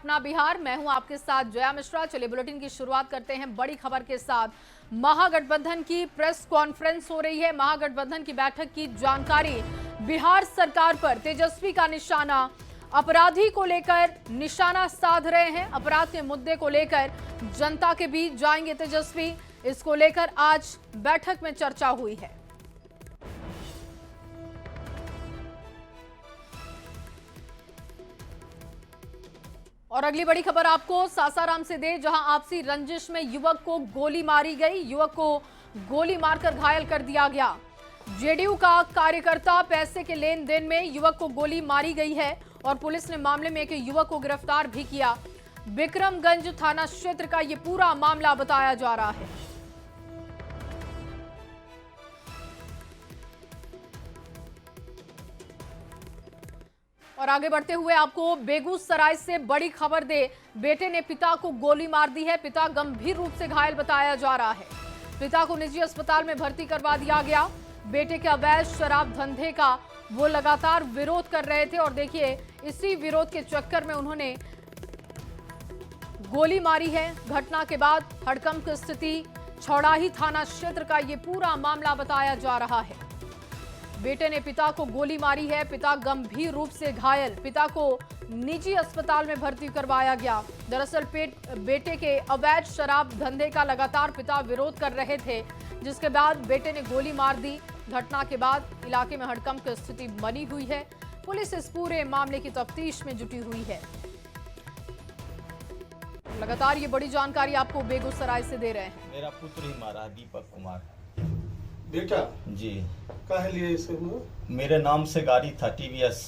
अपना बिहार। मैं हूं आपके साथ जया मिश्रा। चलिए बुलेटिन की शुरुआत करते हैं बड़ी खबर के साथ। महागठबंधन की प्रेस कॉन्फ्रेंस हो रही है। महागठबंधन की बैठक की जानकारी। बिहार सरकार पर तेजस्वी का निशाना। अपराधी को लेकर निशाना साध रहे हैं। अपराध के मुद्दे को लेकर जनता के बीच जाएंगे तेजस्वी। इसको लेकर आज बैठक में चर्चा हुई है। और अगली बड़ी खबर आपको सासाराम से दे, जहां आपसी रंजिश में युवक को गोली मारी गई। युवक को गोली मारकर घायल कर दिया गया। जेडीयू का कार्यकर्ता, पैसे के लेन देन में युवक को गोली मारी गई है और पुलिस ने मामले में एक युवक को गिरफ्तार भी किया। विक्रमगंज थाना क्षेत्र का यह पूरा मामला बताया जा रहा है। और आगे बढ़ते हुए आपको बेगूसराय से बड़ी खबर दे, बेटे ने पिता को गोली मार दी है। पिता गंभीर रूप से घायल बताया जा रहा है। पिता को निजी अस्पताल में भर्ती करवा दिया गया। बेटे के अवैध शराब धंधे का वो लगातार विरोध कर रहे थे और देखिए इसी विरोध के चक्कर में उन्होंने गोली मारी है। घटना के बाद हड़कंप की स्थिति। छौड़ाही थाना क्षेत्र का ये पूरा मामला बताया जा रहा है। बेटे ने पिता को गोली मारी है। पिता गंभीर रूप से घायल। पिता को निजी अस्पताल में भर्ती करवाया गया। दरअसल बेटे के अवैध शराब धंधे का लगातार पिता विरोध कर रहे थे, जिसके बाद बेटे ने गोली मार दी। घटना के बाद इलाके में हड़कंप की स्थिति बनी हुई है। पुलिस इस पूरे मामले की तफ्तीश में जुटी हुई है। लगातार ये बड़ी जानकारी आपको बेगूसराय से दे रहे हैं। मेरा पुत्र ही मारा, दीपक कुमार। बेटा जी काहे लिए इसे हुआ? मेरे नाम से गाड़ी था टीवीएस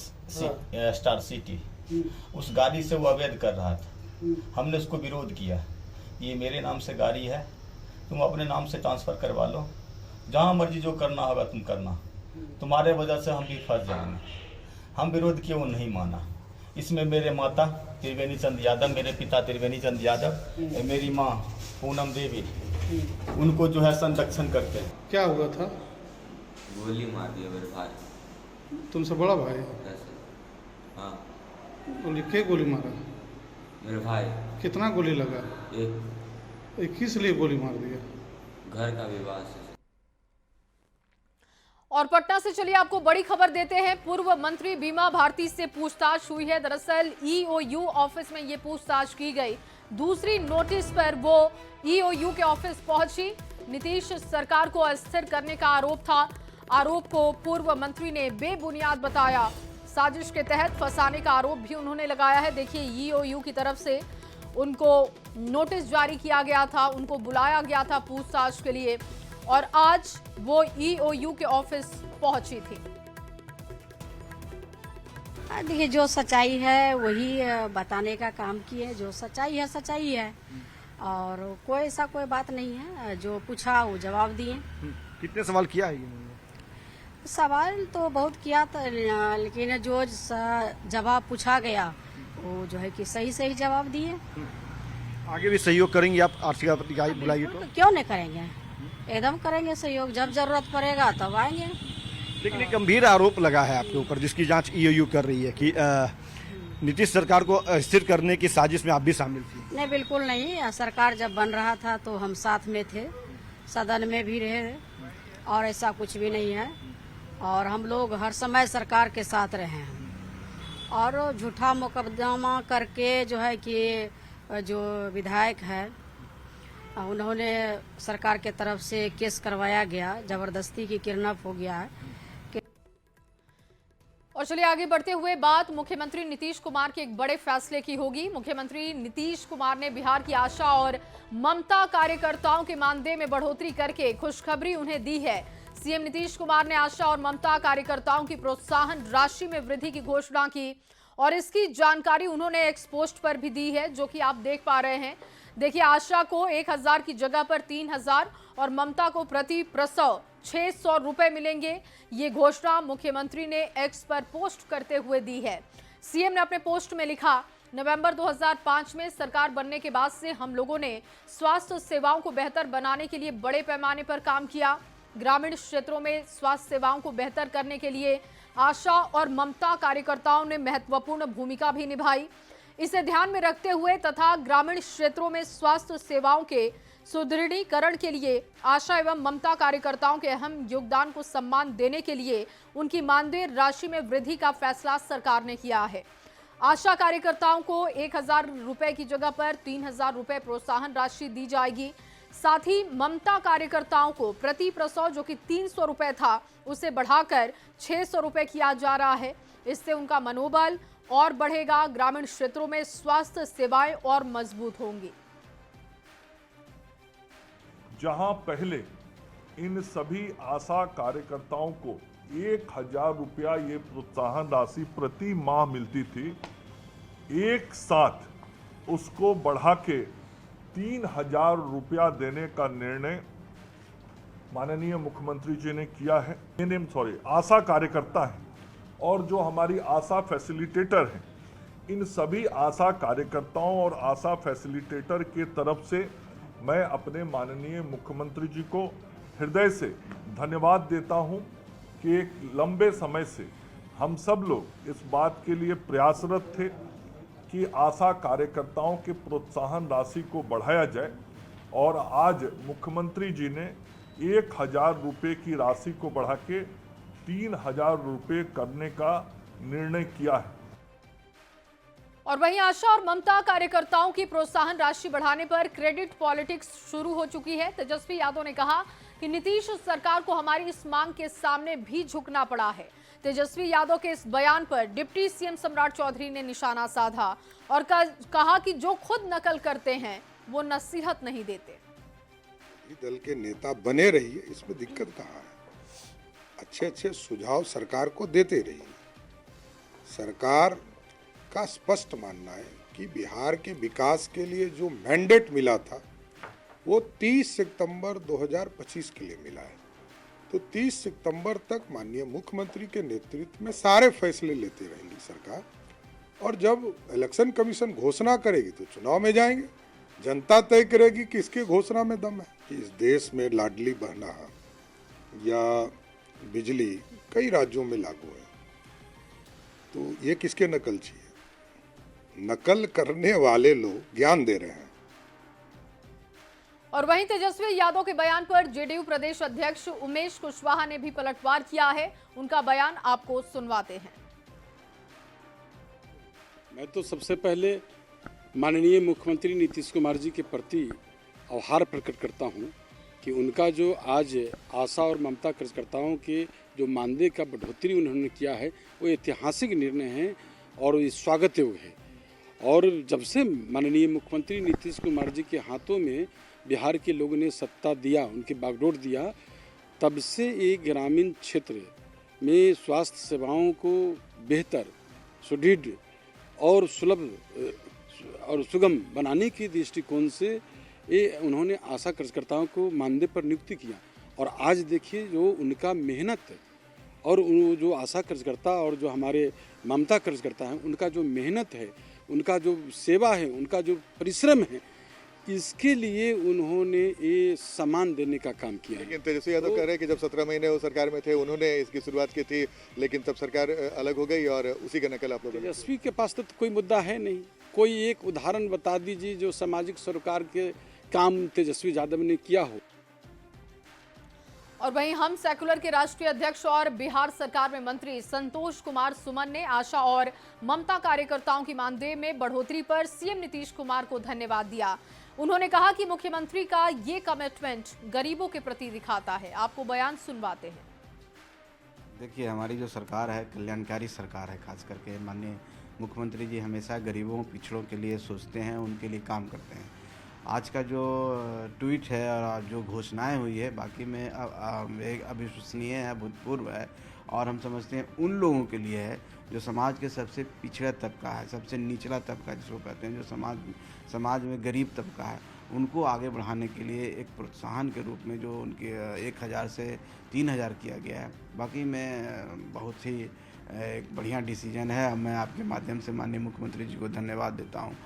स्टार सिटी। उस गाड़ी से वो अवैध कर रहा था। हमने उसको विरोध किया। ये मेरे नाम से गाड़ी है, तुम अपने नाम से ट्रांसफर करवा लो, जहाँ मर्जी जो करना होगा तुम करना, तुम्हारे वजह से हम भी फंस जाएंगे। हम विरोध किए, वो नहीं माना। इसमें मेरे माता त्रिवेणी चंद यादव, मेरे पिता त्रिवेणी चंद यादव, मेरी माँ पूनम देवी, उनको जो है संरक्षण करते हैं। क्या हुआ था? गोली मार दिया मेरे भाई। तुमसे बड़ा भाई? कैसे? हाँ, गोली के गोली मारा? मेरे भाई। कितना गोली लगा? एक किस लिए गोली मार दिया? घर का विवाह से। और पटना से चलिए आपको बड़ी खबर देते हैं। पूर्व मंत्री बीमा भारती से पूछताछ हुई है। दरअसल ईओयू ऑफिस में ये पूछताछ की गई। दूसरी नोटिस पर वो ईओयू के ऑफिस पहुंची। नीतीश सरकार को अस्थिर करने का आरोप था। आरोप को पूर्व मंत्री ने बेबुनियाद बताया। साजिश के तहत फंसाने का आरोप भी उन्होंने लगाया है। देखिए ईओयू की तरफ से उनको नोटिस जारी किया गया था, उनको बुलाया गया था पूछताछ के लिए और आज वो ईओयू के ऑफिस पहुंची थी। देखिए जो सच्चाई है वही बताने का काम किए। जो सच्चाई है सच्चाई है और कोई ऐसा कोई बात नहीं है। जो पूछा वो जवाब दिए। कितने सवाल किया है? सवाल तो बहुत किया था, लेकिन जो जवाब पूछा गया वो जो है कि सही सही जवाब दिए। आगे भी सहयोग करेंगे आप? आर्थिक आपत्ति बुलाइए तो क्यों नहीं करेंगे, एकदम करेंगे सहयोग। जब जरूरत पड़ेगा तब आएंगे। लेकिन एक गंभीर आरोप लगा है आपके ऊपर, जिसकी जांच ईओयू कर रही है कि नीतीश सरकार को अस्थिर करने की साजिश में आप भी शामिल थी। नहीं, बिल्कुल नहीं। सरकार जब बन रहा था तो हम साथ में थे, सदन में भी रहे और ऐसा कुछ भी नहीं है। और हम लोग हर समय सरकार के साथ रहे हैं। और झूठा मुकदमा करके जो है कि जो विधायक है उन्होंने सरकार के तरफ से केस करवाया गया, जबरदस्ती की किडनैप हो गया है। और चलिए आगे बढ़ते हुए बात मुख्यमंत्री नीतीश कुमार के एक बड़े फैसले की होगी। मुख्यमंत्री नीतीश कुमार ने बिहार की आशा और ममता कार्यकर्ताओं के मानदेय में बढ़ोतरी करके खुशखबरी उन्हें दी है। सीएम नीतीश कुमार ने आशा और ममता कार्यकर्ताओं की प्रोत्साहन राशि में वृद्धि की घोषणा की और इसकी जानकारी उन्होंने एक्स पोस्ट पर भी दी है, जो कि आप देख पा रहे हैं। देखिए आशा को 1000 की जगह पर 3000 और ममता को प्रति प्रसव 600 रुपए मिलेंगे। ये घोषणा मुख्यमंत्री ने एक्स पर पोस्ट करते हुए दी है। सीएम ने अपने पोस्ट में लिखा, नवंबर 2005 में सरकार बनने के बाद से हम लोगों ने स्वास्थ्य सेवाओं को बेहतर बनाने के लिए बड़े पैमाने पर काम किया। ग्रामीण क्षेत्रों में स्वास्थ्य सेवाओं को बेहतर करने के लिए आशा और ममता कार्यकर्ताओं ने महत्वपूर्ण भूमिका भी निभाई। इसे ध्यान में रखते हुए तथा ग्रामीण क्षेत्रों में स्वास्थ्य सेवाओं के सुदृढ़ीकरण के लिए आशा एवं ममता कार्यकर्ताओं के अहम योगदान को सम्मान देने के लिए उनकी मानदेय राशि में वृद्धि का फैसला सरकार ने किया है। आशा कार्यकर्ताओं को 1,000 रुपए की जगह पर 3,000 रुपए प्रोत्साहन राशि दी जाएगी। साथ ही ममता कार्यकर्ताओं को प्रति प्रसव जो कि 300 रुपए था उसे बढ़ाकर 600 रुपए किया जा रहा है। इससे उनका मनोबल और बढ़ेगा, ग्रामीण क्षेत्रों में स्वास्थ्य सेवाएं और मजबूत होंगी। जहां पहले इन सभी आशा कार्यकर्ताओं को 1,000 रुपया ये प्रोत्साहन राशि प्रति माह मिलती थी, एक साथ उसको बढ़ा के 3,000 रुपया देने का निर्णय माननीय मुख्यमंत्री जी ने किया है। आशा कार्यकर्ता हैं और जो हमारी आशा फैसिलिटेटर हैं, इन सभी आशा कार्यकर्ताओं और आशा फैसिलिटेटर के तरफ से मैं अपने माननीय मुख्यमंत्री जी को हृदय से धन्यवाद देता हूं कि एक लंबे समय से हम सब लोग इस बात के लिए प्रयासरत थे कि आशा कार्यकर्ताओं के प्रोत्साहन राशि को बढ़ाया जाए और आज मुख्यमंत्री जी ने 1,000 रुपये की राशि को बढ़ा के 3,000 रुपये करने का निर्णय किया है। और वहीं आशा और ममता कार्यकर्ताओं की प्रोत्साहन राशि बढ़ाने पर क्रेडिट पॉलिटिक्स शुरू हो चुकी है। तेजस्वी यादव ने कहा कि नीतीश सरकार को हमारी इस मांग के सामने भी झुकना पड़ा है। तेजस्वी यादव के इस बयान पर डिप्टी सीएम सम्राट चौधरी ने निशाना साधा और कहा कि जो खुद नकल करते हैं वो नसीहत नहीं देते। दल के नेता बने रहिए, इसमें दिक्कत कहाँ है। अच्छे अच्छे सुझाव सरकार को देते रहिए। सरकार का स्पष्ट मानना है कि बिहार के विकास के लिए जो मैंडेट मिला था वो 30 सितंबर 2025 के लिए मिला है। तो 30 सितंबर तक माननीय मुख्यमंत्री के नेतृत्व में सारे फैसले लेते रहेंगी सरकार, और जब इलेक्शन कमीशन घोषणा करेगी तो चुनाव में जाएंगे। जनता तय करेगी कि किसके घोषणा में दम है। कि इस देश में लाडली बहना या बिजली कई राज्यों में लागू है, तो ये किसके नकल चाहिए? नकल करने वाले लोग ज्ञान दे रहे हैं। और वहीं तेजस्वी यादव के बयान पर जेडीयू प्रदेश अध्यक्ष उमेश कुशवाहा ने भी पलटवार किया है। उनका बयान आपको सुनवाते हैं। मैं तो सबसे पहले माननीय मुख्यमंत्री नीतीश कुमार जी के प्रति आभार प्रकट करता हूं कि उनका जो आज आशा और ममता कार्यकर्ताओं के जो मानदेय का बढ़ोतरी उन्होंने किया है वो ऐतिहासिक निर्णय है और ये स्वागत योग्य है। और जब से माननीय मुख्यमंत्री नीतीश कुमार जी के हाथों में बिहार के लोगों ने सत्ता दिया, उनके बागडोर दिया, तब से एक ग्रामीण क्षेत्र में स्वास्थ्य सेवाओं को बेहतर, सुदृढ़ और सुलभ और सुगम बनाने के दृष्टिकोण से ये उन्होंने आशा कार्यकर्ताओं को मानदेय पर नियुक्ति किया। और आज देखिए जो उनका मेहनत और जो आशा कार्यकर्ता और जो हमारे ममता कार्यकर्ता हैं, उनका जो मेहनत है, उनका जो सेवा है, उनका जो परिश्रम है, इसके लिए उन्होंने ये सम्मान देने का काम किया। लेकिन तेजस्वी यादव कह रहे हैं कि जब 17 महीने वो सरकार में थे उन्होंने इसकी शुरुआत की थी, लेकिन तब सरकार अलग हो गई और उसी का नकल आप लोग। तेजस्वी के पास तो कोई मुद्दा है नहीं। कोई एक उदाहरण बता दीजिए जो सामाजिक सरोकार के काम तेजस्वी यादव ने किया हो। और वहीं हम सेकुलर के राष्ट्रीय अध्यक्ष और बिहार सरकार में मंत्री संतोष कुमार सुमन ने आशा और ममता कार्यकर्ताओं की मानदेय में बढ़ोतरी पर सीएम नीतीश कुमार को धन्यवाद दिया। उन्होंने कहा कि मुख्यमंत्री का ये कमिटमेंट गरीबों के प्रति दिखाता है। आपको बयान सुनवाते हैं। देखिए, हमारी जो सरकार है कल्याणकारी सरकार है। खास करके माननीय मुख्यमंत्री जी हमेशा गरीबों पिछड़ों के लिए सोचते हैं, उनके लिए काम करते हैं। आज का जो ट्वीट है और जो घोषणाएं हुई है बाकी में एक अविश्वसनीय है, भूतपूर्व है, और हम समझते हैं उन लोगों के लिए है जो समाज के सबसे पिछड़ा तबका है, सबसे निचला तबका जिसको कहते हैं, जो समाज में गरीब तबका है, उनको आगे बढ़ाने के लिए एक प्रोत्साहन के रूप में जो उनके 1,000 से 3,000 किया गया है। बाकी में बहुत ही एक बढ़िया डिसीजन है। मैं आपके माध्यम से माननीय मुख्यमंत्री जी को धन्यवाद देता हूँ।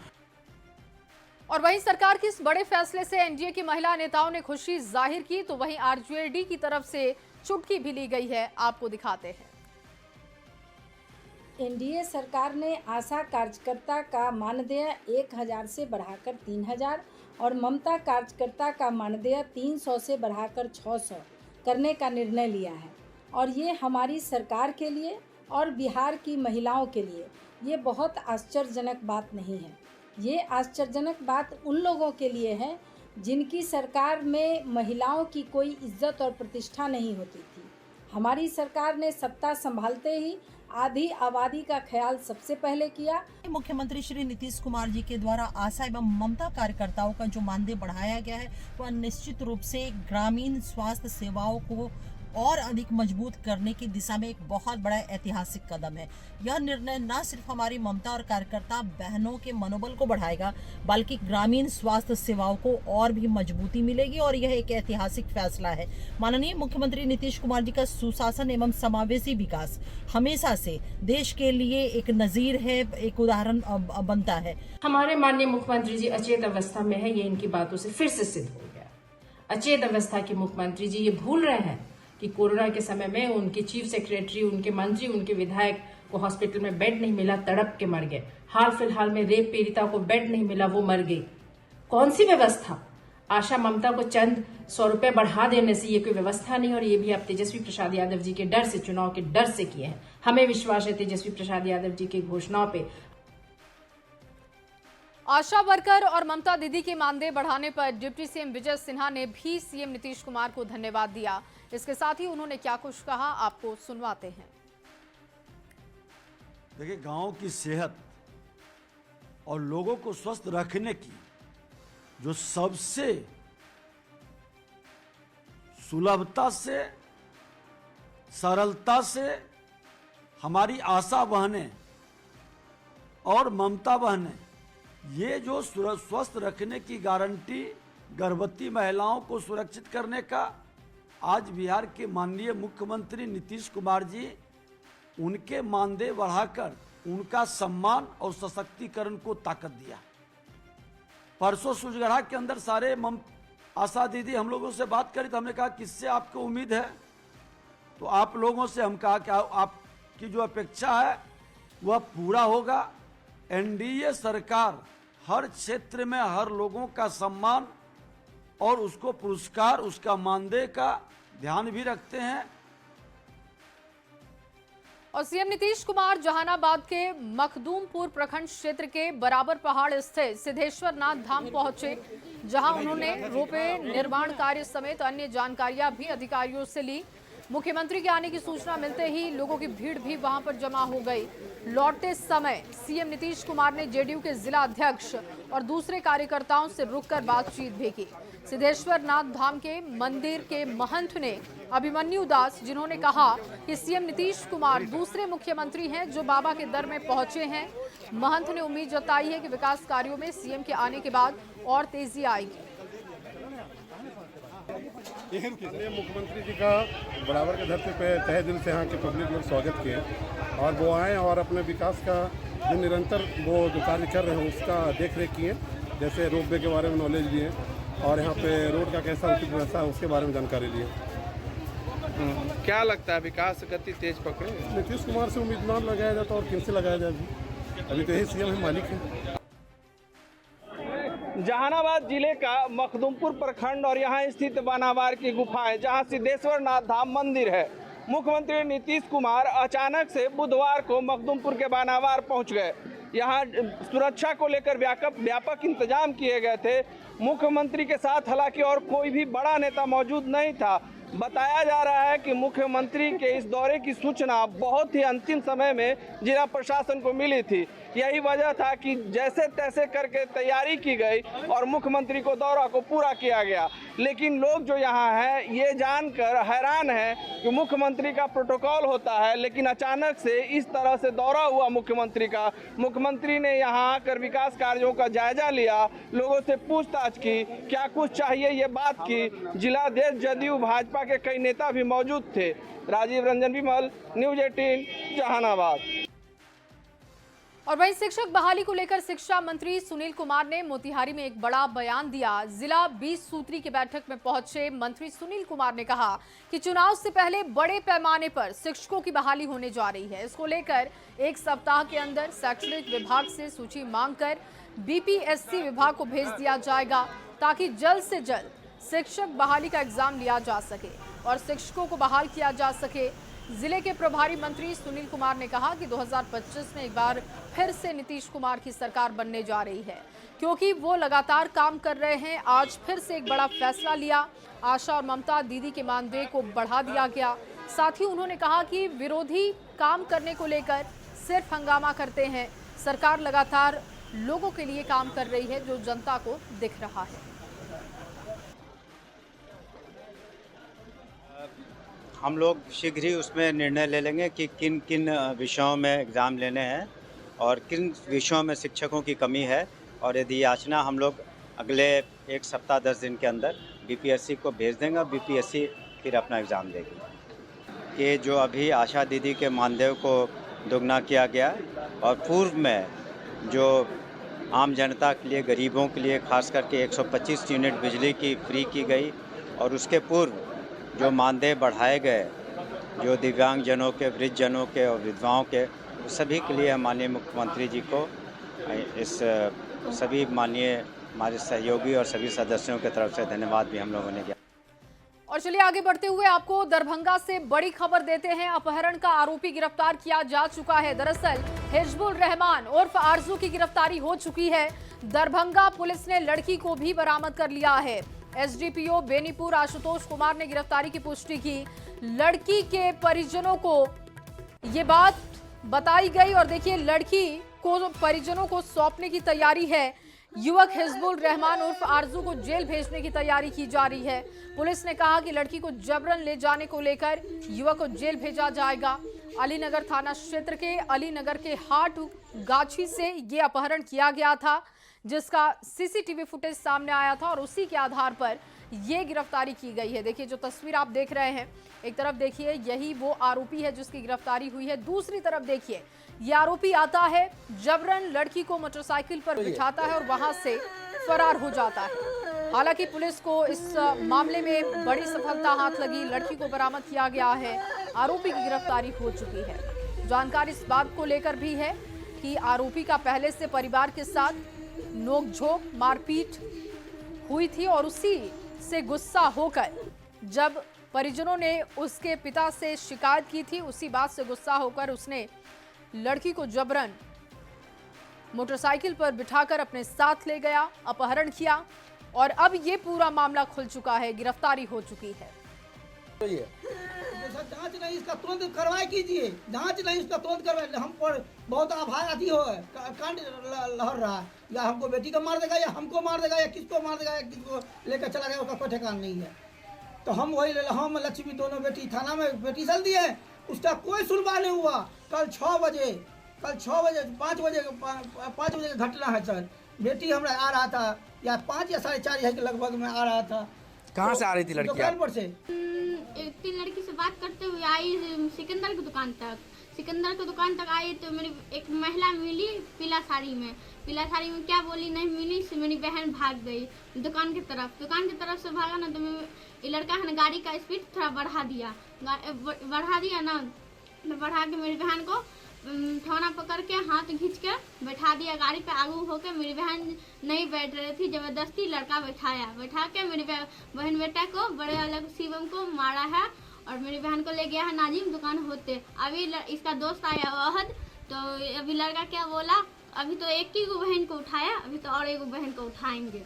और वहीं सरकार के इस बड़े फैसले से एनडीए की महिला नेताओं ने खुशी जाहिर की, तो वहीं आरजेडी की तरफ से चुटकी भी ली गई है। आपको दिखाते हैं। एनडीए सरकार ने आशा कार्यकर्ता का मानदेय 1000 से बढ़ाकर 3000 और ममता कार्यकर्ता का मानदेय 300 से बढ़ाकर 600 करने का निर्णय लिया है। और ये हमारी सरकार के लिए और बिहार की महिलाओं के लिए ये बहुत आश्चर्यजनक बात नहीं है। ये आश्चर्यजनक बात उन लोगों के लिए है जिनकी सरकार में महिलाओं की कोई इज्जत और प्रतिष्ठा नहीं होती थी। हमारी सरकार ने सत्ता संभालते ही आधी आबादी का ख्याल सबसे पहले किया। मुख्यमंत्री श्री नीतीश कुमार जी के द्वारा आशा एवं ममता कार्यकर्ताओं का जो मानदेय बढ़ाया गया है वह निश्चित रूप से ग्रामीण स्वास्थ्य सेवाओं को और अधिक मजबूत करने की दिशा में एक बहुत बड़ा ऐतिहासिक कदम है। यह निर्णय न सिर्फ हमारी ममता और कार्यकर्ता बहनों के मनोबल को बढ़ाएगा बल्कि ग्रामीण स्वास्थ्य सेवाओं को और भी मजबूती मिलेगी और यह एक ऐतिहासिक फैसला है। माननीय मुख्यमंत्री नीतीश कुमार जी का सुशासन एवं समावेशी विकास हमेशा से देश के लिए एक नजीर है, एक उदाहरण बनता है। हमारे माननीय मुख्यमंत्री जी अचेत अवस्था में है, ये इनकी बातों से फिर से सिद्ध हो गया। अचेत अवस्था के मुख्यमंत्री जी ये भूल रहे हैं कि कोरोना के समय में उनके चीफ सेक्रेटरी, उनके मंत्री, उनके विधायक को हॉस्पिटल में बेड नहीं मिला, तड़प के मर गए। हाल फिलहाल में रेप पीड़िता को बेड नहीं मिला, वो मर गई। कौन सी व्यवस्था? आशा ममता को चंद 100 रुपए बढ़ा देने से ये कोई व्यवस्था नहीं। और ये भी आप तेजस्वी प्रसाद यादव जी के डर से, चुनाव के डर से किए हैं। हमें विश्वास है तेजस्वी प्रसाद यादव जी की घोषणाओं पे। आशा वर्कर और ममता दीदी के मानदेय बढ़ाने पर डिप्टी सीएम विजय सिन्हा ने भी सीएम नीतीश कुमार को धन्यवाद दिया। इसके साथ ही उन्होंने क्या कुछ कहा, आपको सुनवाते हैं। देखिए, गांव की सेहत और लोगों को स्वस्थ रखने की जो सबसे सुलभता से, सरलता से हमारी आशा बहनें और ममता बहनें ये जो स्वस्थ रखने की गारंटी, गर्भवती महिलाओं को सुरक्षित करने का, आज बिहार के माननीय मुख्यमंत्री नीतीश कुमार जी उनके मानदेय बढ़ाकर उनका सम्मान और सशक्तिकरण को ताकत दिया। परसों सूर्यगढ़ा के अंदर सारे आशा दीदी हम लोगों से बात करी तो हमने कहा किससे आपको उम्मीद है, तो आप लोगों से हम कहा कि आपकी जो अपेक्षा है वह पूरा होगा। एनडीए सरकार हर क्षेत्र में हर लोगों का सम्मान और उसको पुरस्कार, उसका मानदेय का ध्यान भी रखते हैं। और सीएम नीतीश कुमार जहानाबाद के मखदूमपुर प्रखंड क्षेत्र के बराबर पहाड़ स्थित सिद्धेश्वर नाथ धाम पहुंचे, जहां उन्होंने रोपवे निर्माण कार्य समेत अन्य जानकारियां भी अधिकारियों से ली। मुख्यमंत्री के आने की सूचना मिलते ही लोगों की भीड़ भी वहां पर जमा हो गई। लौटते समय सीएम नीतीश कुमार ने जेडीयू के जिला अध्यक्ष और दूसरे कार्यकर्ताओं से रुककर बातचीत भी की। सिद्धेश्वर नाथ धाम के मंदिर के महंत ने अभिमन्यु दास, जिन्होंने कहा कि सीएम नीतीश कुमार दूसरे मुख्यमंत्री हैं जो बाबा के दर में पहुंचे हैं। महंत ने उम्मीद जताई है कि विकास कार्यों में सीएम के आने के बाद और तेजी आएगी। मुख्यमंत्री जी का बराबर के धरती पे तहे दिल से यहाँ के पब्लिक लोग स्वागत किए और वो आए और अपने विकास का जो निरंतर वो जो कार्य कर रहे हैं उसका देख रेख किए, जैसे रोपवे के बारे में नॉलेज लिए और यहाँ पे रोड का कैसा उचित व्यवस्था है उसके बारे में जानकारी लिए। क्या लगता है विकास गति तेज पकड़े? नीतीश कुमार से उम्मीदवार लगाया जाता और किनसे लगाया जाए? अभी तो यही सीएम है, मालिक है। जहानाबाद जिले का मखदूमपुर प्रखंड और यहाँ स्थित बानावार की गुफाएं, जहाँ सिद्धेश्वर नाथ धाम मंदिर है। मुख्यमंत्री नीतीश कुमार अचानक से बुधवार को मखदूमपुर के बानावार पहुँच गए। यहाँ सुरक्षा को लेकर व्यापक इंतजाम किए गए थे। मुख्यमंत्री के साथ हालांकि और कोई भी बड़ा नेता मौजूद नहीं था। बताया जा रहा है कि मुख्यमंत्री के इस दौरे की सूचना बहुत ही अंतिम समय में जिला प्रशासन को मिली थी। यही वजह था कि जैसे तैसे करके तैयारी की गई और मुख्यमंत्री को दौरा को पूरा किया गया। लेकिन लोग जो यहाँ हैं ये जानकर हैरान हैं कि मुख्यमंत्री का प्रोटोकॉल होता है, लेकिन अचानक से इस तरह से दौरा हुआ मुख्यमंत्री का। मुख्यमंत्री ने यहाँ आकर विकास कार्यों का जायजा लिया, लोगों से पूछताछ की, क्या कुछ चाहिए ये बात की। जिलाध्यक्ष जदयू भाजपा के कई नेता भी मौजूद थे। राजीव रंजन विमल, न्यूज़ 18 जहानाबाद। और वहीं शिक्षक बहाली को लेकर शिक्षा मंत्री सुनील कुमार ने मोतिहारी में एक बड़ा बयान दिया। जिला 20 सूत्री की बैठक में पहुंचे मंत्री सुनील कुमार ने कहा कि चुनाव से पहले बड़े पैमाने पर शिक्षकों की बहाली होने जा रही है। इसको लेकर एक सप्ताह के अंदर शैक्षणिक विभाग से सूची मांगकर बीपीएससी विभाग को भेज दिया जाएगा ताकि जल्द से जल्द शिक्षक बहाली का एग्जाम लिया जा सके और शिक्षकों को बहाल किया जा सके। जिले के प्रभारी मंत्री सुनील कुमार ने कहा कि 2025 में एक बार फिर से नीतीश कुमार की सरकार बनने जा रही है क्योंकि वो लगातार काम कर रहे हैं। आज फिर से एक बड़ा फैसला लिया, आशा और ममता दीदी के मानदेय को बढ़ा दिया गया। साथ ही उन्होंने कहा कि विरोधी काम करने को लेकर सिर्फ हंगामा करते हैं, सरकार लगातार लोगों के लिए काम कर रही है जो जनता को दिख रहा है। हम लोग शीघ्र ही उसमें निर्णय ले लेंगे कि किन किन विषयों में एग्ज़ाम लेने हैं और किन विषयों में शिक्षकों की कमी है, और यदि याचना हम लोग अगले एक सप्ताह 10 दिन के अंदर बीपीएससी को भेज देंगे। बीपीएससी फिर अपना एग्ज़ाम देगी। कि जो अभी आशा दीदी के मानदेय को दोगुना किया गया और पूर्व में जो आम जनता के लिए, गरीबों के लिए खास करके 125 यूनिट बिजली की फ्री की गई, और उसके पूर्व जो मानदेय बढ़ाए गए जो दिव्यांगजनों के, वृद्धजनों के और विधवाओं के, सभी के लिए माननीय मुख्यमंत्री जी को इस सभी माननीय हमारे सहयोगी और सभी सदस्यों की तरफ से धन्यवाद भी हम लोगों ने किया। और चलिए आगे बढ़ते हुए आपको दरभंगा से बड़ी खबर देते हैं। अपहरण का आरोपी गिरफ्तार किया जा चुका है। दरअसल हिजबुल रहमान उर्फ आरजू की गिरफ्तारी हो चुकी है। दरभंगा पुलिस ने लड़की को भी बरामद कर लिया है। एसडीपीओ बेनीपुर आशुतोष कुमार ने गिरफ्तारी की पुष्टि की। लड़की के परिजनों को ये बात बताई गई और देखिए लड़की को परिजनों को सौंपने की तैयारी है। युवक हिजबुल रहमान उर्फ आरजू को जेल भेजने की तैयारी की जा रही है। पुलिस ने कहा कि लड़की को जबरन ले जाने को लेकर युवक को जेल भेजा जाएगा। अलीनगर थाना क्षेत्र के अलीनगर के हाट गाछी से ये अपहरण किया गया था, जिसका सीसीटीवी फुटेज सामने आया था और उसी के आधार पर ये गिरफ्तारी की गई है। देखिए जो तस्वीर आप देख रहे हैं, एक तरफ देखिए यही वो आरोपी है जिसकी गिरफ्तारी हुई है, दूसरी तरफ देखिए ये आरोपी आता है, जबरन लड़की को मोटरसाइकिल पर बिठाता है और वहां से फरार हो जाता है। हालांकि पुलिस को इस मामले में बड़ी सफलता हाथ लगी, लड़की को बरामद किया गया है, आरोपी की गिरफ्तारी हो चुकी है। जानकारी इस बात को लेकर भी है कि आरोपी का पहले से परिवार के साथ नोकझोंक, मारपीट हुई थी और उसी से गुस्सा होकर जब परिजनों ने उसके पिता से शिकायत की थी, उसी बात से गुस्सा होकर उसने लड़की को जबरन मोटरसाइकिल पर बिठाकर अपने साथ ले गया, अपहरण किया और अब ये पूरा मामला खुल चुका है, गिरफ्तारी हो चुकी है। जांच नहीं इसका तुरंत कार्रवाई कीजिए, जांच नहीं इसका तुरंत कार्रवाई। हम पर बहुत आभार हो कांड लहर रहा है, या हमको बेटी को मार देगा या हमको मार देगा या किसको मार देगा या किसको लेकर चला गया, उसका कोई ठिकाना नहीं है। तो हम वही हम लक्ष्मी दोनों बेटी थाना में पिटीशन दिए, उसका कोई सुनवाई नहीं हुआ। कल 6 बजे 5 बजे का घटना है सर। बेटी हमारा आ रहा था या 5 या 4:30 के लगभग में आ रहा था। कहाँ से आ रही थी लड़की? दुकान पर से। 3 लड़की से बात करते हुए आई सिकंदर की दुकान तक आई तो मेरी एक महिला मिली पीला साड़ी में क्या बोली नहीं मिली, से मेरी बहन भाग गई दुकान की तरफ से भागा ना, तो ये लड़का है ना गाड़ी का स्पीड थोड़ा बढ़ा दिया ना, तो बढ़ा के मेरी बहन को ठौना पकड़ के हाथ खींच के बैठा दिया गाड़ी पे आगू होके। मेरी बहन नहीं बैठ रही थी, जबरदस्ती लड़का बैठा के मेरी बहन बेटा को बड़े अलग शिवम को मारा है और मेरी बहन को ले गया है नाजिम दुकान होते। अभी इसका दोस्त आया अहद, तो अभी लड़का क्या बोला, अभी तो एक ही बहन को उठाया, अभी तो और एक बहन को उठाएंगे।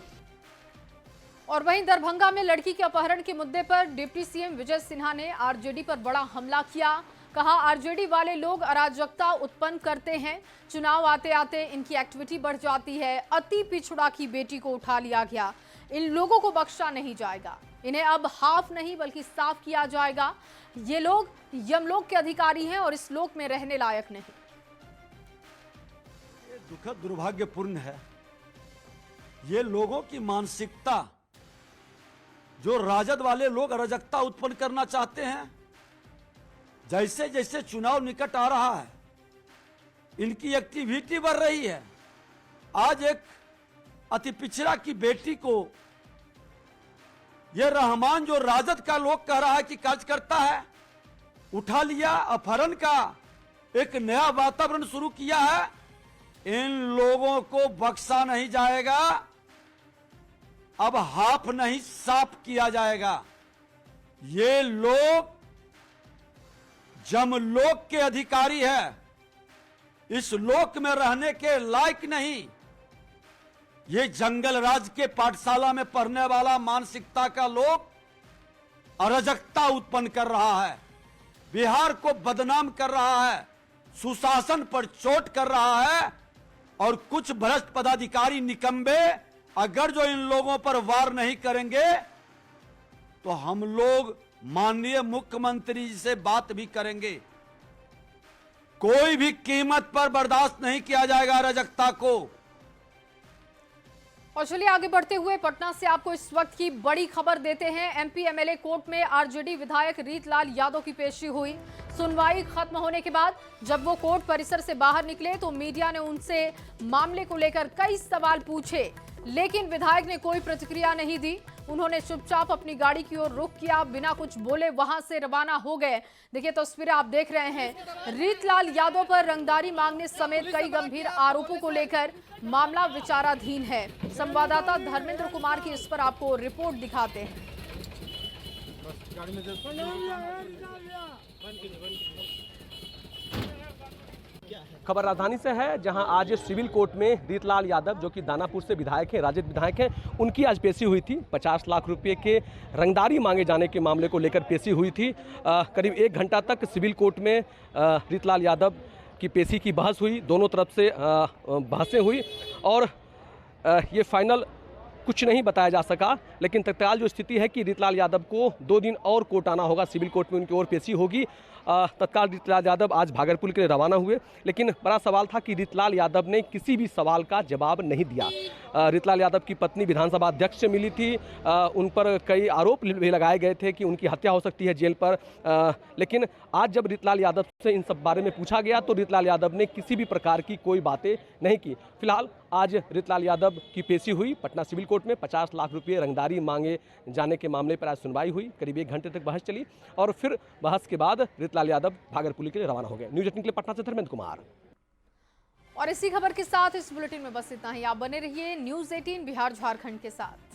और वहीं दरभंगा में लड़की के अपहरण के मुद्दे पर डिप्टी सीएम विजय सिन्हा ने आरजेडी पर बड़ा हमला किया। कहा आरजेडी वाले लोग अराजकता उत्पन्न करते हैं, चुनाव आते आते इनकी एक्टिविटी बढ़ जाती है। अति पिछड़ा की बेटी को उठा लिया गया, इन लोगों को बख्शा नहीं जाएगा, इन्हें अब हाफ नहीं बल्कि साफ किया जाएगा। ये लोग यमलोक के अधिकारी हैं और इस लोक में रहने लायक नहीं। ये दुखद दुर्भाग्यपूर्ण है, ये लोगों की मानसिकता, जो राजद वाले लोग अराजकता उत्पन्न करना चाहते हैं। जैसे जैसे चुनाव निकट आ रहा है, इनकी एक्टिविटी बढ़ रही है। आज एक अति पिछड़ा की बेटी को यह रहमान जो राजद का लोग कह रहा है कि कार्यकर्ता है, उठा लिया, अपहरण का एक नया वातावरण शुरू किया है। इन लोगों को बख्शा नहीं जाएगा, अब हाफ नहीं साफ किया जाएगा। ये लोग जमलोक के अधिकारी है, इस लोक में रहने के लायक नहीं। ये जंगल राज के पाठशाला में पढ़ने वाला मानसिकता का लोग अराजकता उत्पन्न कर रहा है, बिहार को बदनाम कर रहा है, सुशासन पर चोट कर रहा है। और कुछ भ्रष्ट पदाधिकारी निकम्बे अगर जो इन लोगों पर वार नहीं करेंगे तो हम लोग माननीय मुख्यमंत्री जी से बात भी करेंगे। कोई भी कीमत पर बर्दाश्त नहीं किया जाएगा अराजकता को। और चलिए आगे बढ़ते हुए पटना से आपको इस वक्त की बड़ी खबर देते हैं। एमपी एमएलए कोर्ट में आरजेडी विधायक रीतलाल यादव की पेशी हुई। सुनवाई खत्म होने के बाद जब वो कोर्ट परिसर से बाहर निकले तो मीडिया ने उनसे मामले को लेकर कई सवाल पूछे, लेकिन विधायक ने कोई प्रतिक्रिया नहीं दी। उन्होंने चुपचाप अपनी गाड़ी की ओर रुख किया, बिना कुछ बोले वहां से रवाना हो गए। देखिए तस्वीरें आप देख रहे हैं। रीतलाल यादव पर रंगदारी मांगने समेत कई गंभीर आरोपों को लेकर मामला विचाराधीन है। संवाददाता धर्मेंद्र कुमार की इस पर आपको रिपोर्ट दिखाते हैं। खबर राजधानी से है, जहां आज सिविल कोर्ट में रीतलाल यादव जो कि दानापुर से विधायक हैं, राजद विधायक हैं, उनकी आज पेशी हुई थी। 50 लाख रुपए के रंगदारी मांगे जाने के मामले को लेकर पेशी हुई थी। करीब 1 घंटा तक सिविल कोर्ट में रीतलाल यादव की पेशी की बहस हुई, दोनों तरफ से बहसें हुई और ये फाइनल कुछ नहीं बताया जा सका। लेकिन तत्काल जो स्थिति है कि रीतलाल यादव को 2 दिन और कोर्ट आना होगा, सिविल कोर्ट में उनकी और पेशी होगी। तत्काल रीतलाल यादव आज भागलपुर के लिए रवाना हुए, लेकिन बड़ा सवाल था कि रीतलाल यादव ने किसी भी सवाल का जवाब नहीं दिया। रीतलाल यादव की पत्नी विधानसभा अध्यक्ष से मिली थी, उन पर कई आरोप भी लगाए गए थे कि उनकी हत्या हो सकती है जेल पर। लेकिन आज जब रीतलाल यादव से इन सब बारे में पूछा गया तो रीतलाल यादव ने किसी भी प्रकार की कोई बातें नहीं की। फिलहाल आज रीतलाल यादव की पेशी हुई पटना सिविल कोर्ट में। 50 लाख रुपये रंगदारी मांगे जाने के मामले पर आज सुनवाई हुई। करीब 1 घंटे तक बहस चली और फिर बहस के बाद रीतलाल यादव भागलपुर के लिए रवाना हो गए। न्यूज 18 के लिए पटना से धर्मेंद्र कुमार। और इसी खबर के साथ इस बुलेटिन में बस इतना ही। आप बने रहिए न्यूज 18 बिहार झारखंड के साथ।